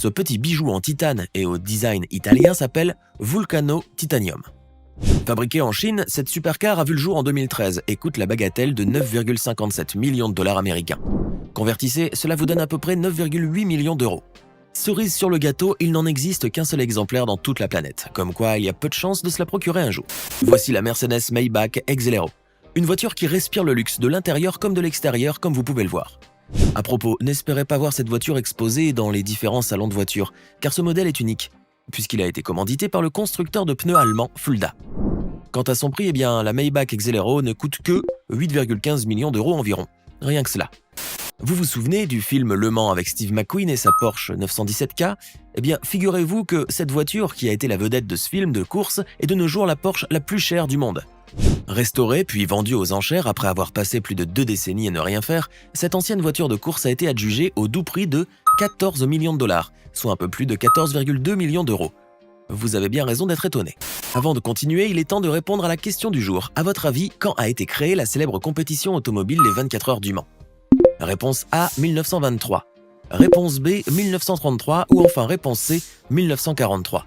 Ce petit bijou en titane et au design italien s'appelle Vulcano Titanium. Fabriquée en Chine, cette supercar a vu le jour en 2013 et coûte la bagatelle de 9,57 millions de dollars américains. Convertissez, cela vous donne à peu près 9,8 millions d'euros. Cerise sur le gâteau, il n'en existe qu'un seul exemplaire dans toute la planète, comme quoi il y a peu de chances de se la procurer un jour. Voici la Mercedes Maybach Exelero, une voiture qui respire le luxe de l'intérieur comme de l'extérieur, comme vous pouvez le voir. À propos, n'espérez pas voir cette voiture exposée dans les différents salons de voitures, car ce modèle est unique, puisqu'il a été commandité par le constructeur de pneus allemand Fulda. Quant à son prix, eh bien, la Maybach Exelero ne coûte que 8,15 millions d'euros environ. Rien que cela. Vous vous souvenez du film Le Mans avec Steve McQueen et sa Porsche 917K? Eh bien, figurez-vous que cette voiture, qui a été la vedette de ce film de course, est de nos jours la Porsche la plus chère du monde. Restaurée puis vendue aux enchères après avoir passé plus de 2 décennies à ne rien faire, cette ancienne voiture de course a été adjugée au doux prix de 14 millions de dollars, soit un peu plus de 14,2 millions d'euros. Vous avez bien raison d'être étonné. Avant de continuer, il est temps de répondre à la question du jour. À votre avis, quand a été créée la célèbre compétition automobile les 24 heures du Mans? Réponse A, 1923. Réponse B, 1933 ou enfin réponse C, 1943.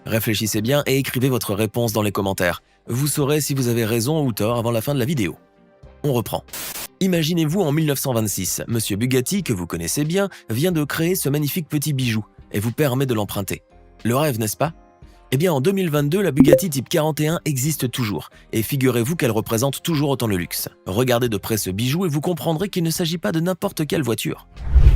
Réfléchissez bien et écrivez votre réponse dans les commentaires. Vous saurez si vous avez raison ou tort avant la fin de la vidéo. On reprend. Imaginez-vous en 1926, Monsieur Bugatti, que vous connaissez bien, vient de créer ce magnifique petit bijou et vous permet de l'emprunter. Le rêve, n'est-ce pas? Eh bien, en 2022, la Bugatti Type 41 existe toujours, et figurez-vous qu'elle représente toujours autant le luxe. Regardez de près ce bijou et vous comprendrez qu'il ne s'agit pas de n'importe quelle voiture.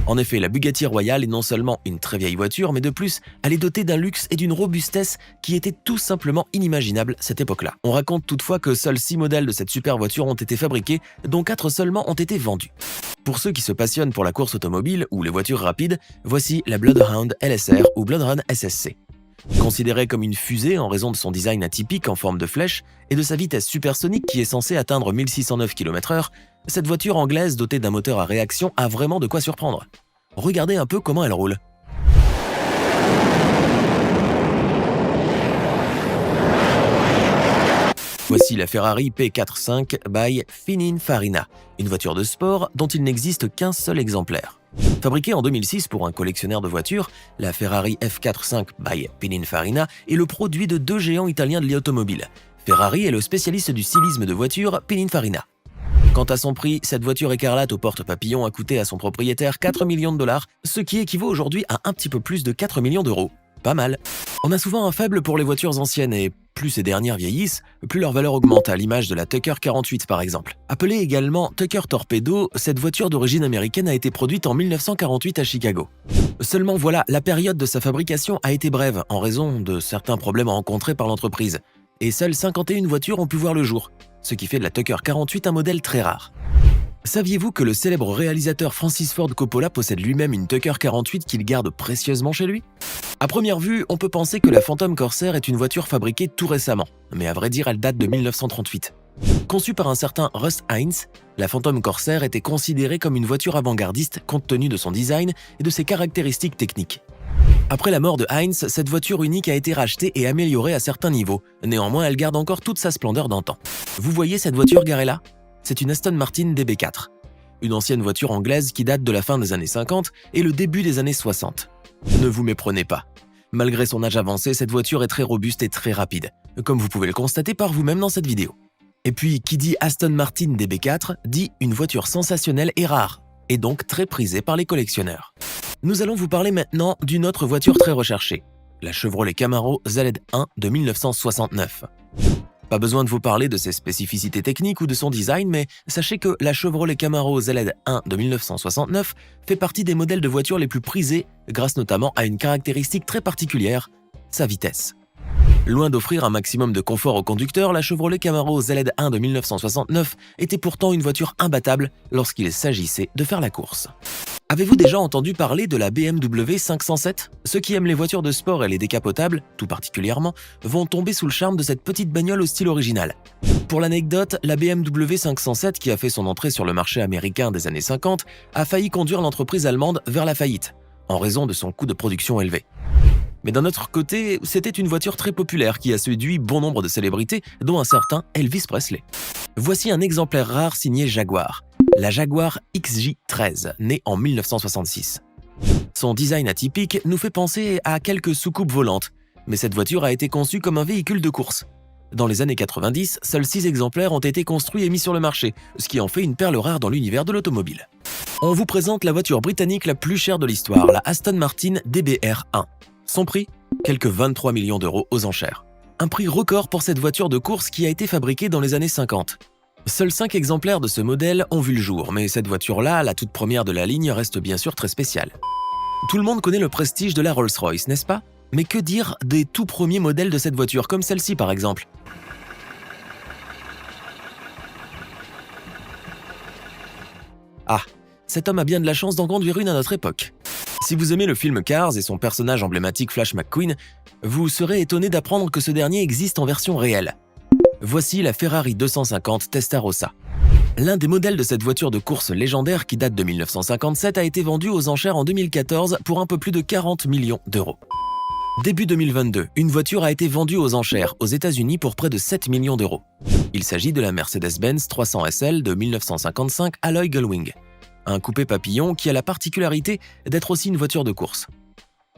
En effet, la Bugatti Royale est non seulement une très vieille voiture, mais de plus, elle est dotée d'un luxe et d'une robustesse qui étaient tout simplement inimaginables cette époque-là. On raconte toutefois que seuls 6 modèles de cette super voiture ont été fabriqués, dont 4 seulement ont été vendus. Pour ceux qui se passionnent pour la course automobile ou les voitures rapides, voici la Bloodhound LSR ou Bloodrun SSC. Considérée comme une fusée en raison de son design atypique en forme de flèche et de sa vitesse supersonique qui est censée atteindre 1609 km/h, cette voiture anglaise dotée d'un moteur à réaction a vraiment de quoi surprendre. Regardez un peu comment elle roule. Voici la Ferrari P45 by Pininfarina, une voiture de sport dont il n'existe qu'un seul exemplaire. Fabriquée en 2006 pour un collectionneur de voitures, la Ferrari F45 by Pininfarina est le produit de 2 géants italiens de l'automobile, Ferrari et le spécialiste du stylisme de voitures Pininfarina. Quant à son prix, cette voiture écarlate aux portes papillons a coûté à son propriétaire 4 millions de dollars, ce qui équivaut aujourd'hui à un petit peu plus de 4 millions d'euros. Pas mal. On a souvent un faible pour les voitures anciennes et plus ces dernières vieillissent, plus leur valeur augmente, à l'image de la Tucker 48 par exemple. Appelée également Tucker Torpedo, cette voiture d'origine américaine a été produite en 1948 à Chicago. Seulement voilà, la période de sa fabrication a été brève en raison de certains problèmes rencontrés par l'entreprise. Et seules 51 voitures ont pu voir le jour, ce qui fait de la Tucker 48 un modèle très rare. Saviez-vous que le célèbre réalisateur Francis Ford Coppola possède lui-même une Tucker 48 qu'il garde précieusement chez lui? À première vue, on peut penser que la Phantom Corsair est une voiture fabriquée tout récemment, mais à vrai dire, elle date de 1938. Conçue par un certain Russ Hines, la Phantom Corsair était considérée comme une voiture avant-gardiste compte tenu de son design et de ses caractéristiques techniques. Après la mort de Hines, cette voiture unique a été rachetée et améliorée à certains niveaux. Néanmoins, elle garde encore toute sa splendeur d'antan. Vous voyez cette voiture garée là? C'est une Aston Martin DB4, une ancienne voiture anglaise qui date de la fin des années 50 et le début des années 60. Ne vous méprenez pas. Malgré son âge avancé, cette voiture est très robuste et très rapide, comme vous pouvez le constater par vous-même dans cette vidéo. Et puis, qui dit Aston Martin DB4 dit une voiture sensationnelle et rare, et donc très prisée par les collectionneurs. Nous allons vous parler maintenant d'une autre voiture très recherchée, la Chevrolet Camaro ZL1 de 1969. Pas besoin de vous parler de ses spécificités techniques ou de son design, mais sachez que la Chevrolet Camaro ZL1 de 1969 fait partie des modèles de voitures les plus prisés grâce notamment à une caractéristique très particulière, sa vitesse. Loin d'offrir un maximum de confort au conducteur, la Chevrolet Camaro ZL1 de 1969 était pourtant une voiture imbattable lorsqu'il s'agissait de faire la course. Avez-vous déjà entendu parler de la BMW 507? Ceux qui aiment les voitures de sport et les décapotables, tout particulièrement, vont tomber sous le charme de cette petite bagnole au style original. Pour l'anecdote, la BMW 507, qui a fait son entrée sur le marché américain des années 50, a failli conduire l'entreprise allemande vers la faillite, en raison de son coût de production élevé. Mais d'un autre côté, c'était une voiture très populaire qui a séduit bon nombre de célébrités, dont un certain Elvis Presley. Voici un exemplaire rare signé Jaguar, la Jaguar XJ13, née en 1966. Son design atypique nous fait penser à quelques soucoupes volantes, mais cette voiture a été conçue comme un véhicule de course. Dans les années 90, seuls 6 exemplaires ont été construits et mis sur le marché, ce qui en fait une perle rare dans l'univers de l'automobile. On vous présente la voiture britannique la plus chère de l'histoire, la Aston Martin DBR1. Son prix ? Quelques 23 millions d'euros aux enchères. Un prix record pour cette voiture de course qui a été fabriquée dans les années 50. Seuls 5 exemplaires de ce modèle ont vu le jour, mais cette voiture-là, la toute première de la ligne, reste bien sûr très spéciale. Tout le monde connaît le prestige de la Rolls-Royce, n'est-ce pas ? Mais que dire des tout premiers modèles de cette voiture, comme celle-ci par exemple ? Ah, cet homme a bien de la chance d'en conduire une à notre époque. Si vous aimez le film Cars et son personnage emblématique Flash McQueen, vous serez étonné d'apprendre que ce dernier existe en version réelle. Voici la Ferrari 250 Testarossa. L'un des modèles de cette voiture de course légendaire qui date de 1957 a été vendu aux enchères en 2014 pour un peu plus de 40 millions d'euros. Début 2022, une voiture a été vendue aux enchères aux États-Unis pour près de 7 millions d'euros. Il s'agit de la Mercedes-Benz 300 SL de 1955 Alloy Gullwing, un coupé papillon qui a la particularité d'être aussi une voiture de course.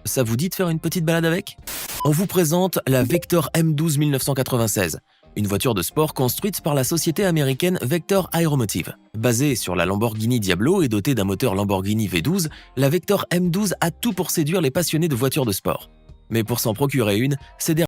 Ça vous dit de faire une petite balade avec ? On vous présente la Vector M12 1996, une voiture de sport construite par la société américaine Vector Aeromotive. Basée sur la Lamborghini Diablo et dotée d'un moteur Lamborghini V12, la Vector M12 a tout pour séduire les passionnés de voitures de sport. Mais pour s'en procurer une, c'est